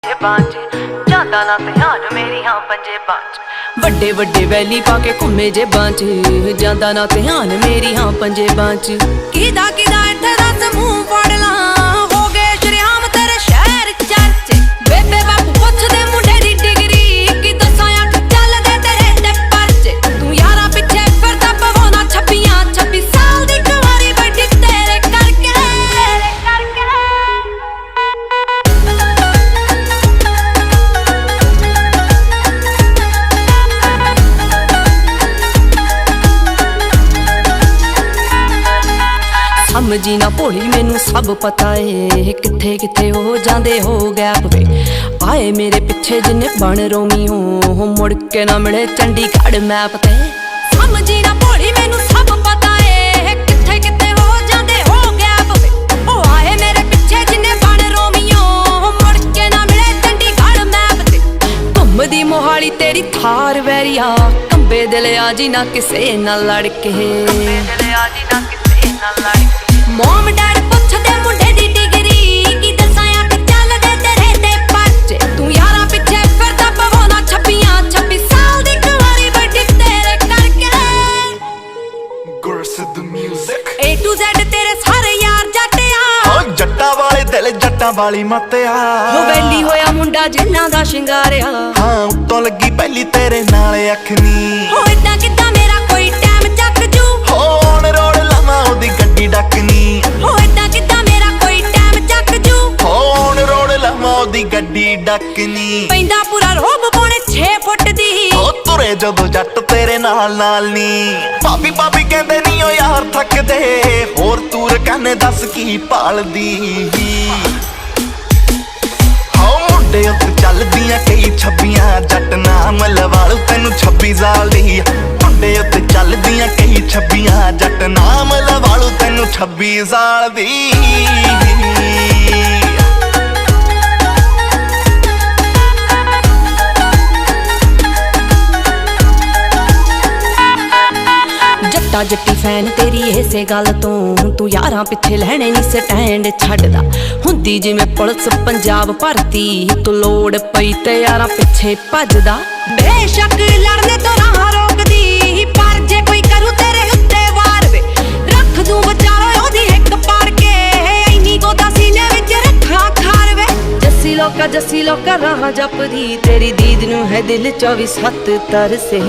जेबां च जांदा ना ध्यान मेरियां पंजेबां च वड्डे वड्डे वैली पाके घुम्मे जेबां च जांदा ना ध्यान मेरियां पंजेबां च किदा किदा इत्थे दस मूंह फड़ ला हो गए शरेआम तेरे शहर चर्चे बेबे बापू पुछदे मुंडे दी डिग्री कि दसां अख चलदे तेरे ते परचे तू यारां पिछे फिरदा पवाउंदा 26 साल दी कुंवारी बैठी तेरे करके समझी ना भोली मैनू सब पता है किथे किथे हो जांदे हो गैप वे आए मेरे पिछे जिन्ने बन रोमी हो मुड़ के ना मिले चंडीगढ़ मैप ते समझी ना भोली मैनू सब पता है किथे किथे हो जांदे हो गैप वे ओ आए मेरे पिछे जिन्ने बन रोमी हो मुड़ के ना मिले चंडीगढ़ मैप ते घुमदी मोहाली तेरी थार वैरिया कंबे दिल आजी ना किसे ना लड़के मॉम डैड पुछदे मुंडे दी डिग्री कि दसां अख चलदे तेरे ते परचे तू यारां पिछे फिरदा पवाउंदा 26 साल दी कुंवारी बैठी तेरे करके गुरसिद्ध म्यूजिक A to Z तेरे सारे यार जट्टिया ओ जट्टां वाले दिल जट्टां वाली मत्तिया हो वैली होया मुंडा जिन्ना दा शिंगारिया हाँ उत्तों लगी पहली तेरे नाल अख नी हो इदां किदां मेरा कोई टाइम चक जू हो ऑन रोड लावां ओदी गड्डी डकनी हो इदां किदां मेरा कोई टाइम चक जू हो ऑन रोड लावां ओदी गड्डी डकनी पैंदा पूरा रोब पौने 6 फुट दी ओ तुरे जदों जट तेरे नाल नी भाभी भाभी कहंदे नी ओ यार थकदे होर तूर कहने दस की भालदी हो मुंडे उत्ते चलदियां कई छब्बियां जट नाम लवालू तैनू 26 साल दी मुंडे उत्ते चलदियां कई छब्बियां जट नाम लवालू तैनू 26 साल दी जट्टा जट्टी फैन तेरी इसे गल तो तू यारां पिछे लैणे नी स्टैंड छड्डदा हुंदी जिवें पुलिस पंजाब भरती तू लोड़ पई ते यारां पिछे भजदा बेशक लड़ने तो राह रोकदी पर जे कोई करू तेरे उत्ते वार वे रख दूं बचारो ओदी हिक पाड़ के इन्नी गोदा सीने विच रखा खार वे जस्सी लोका राह जपदी तेरी दीद नू है दिल 24/7 तरसे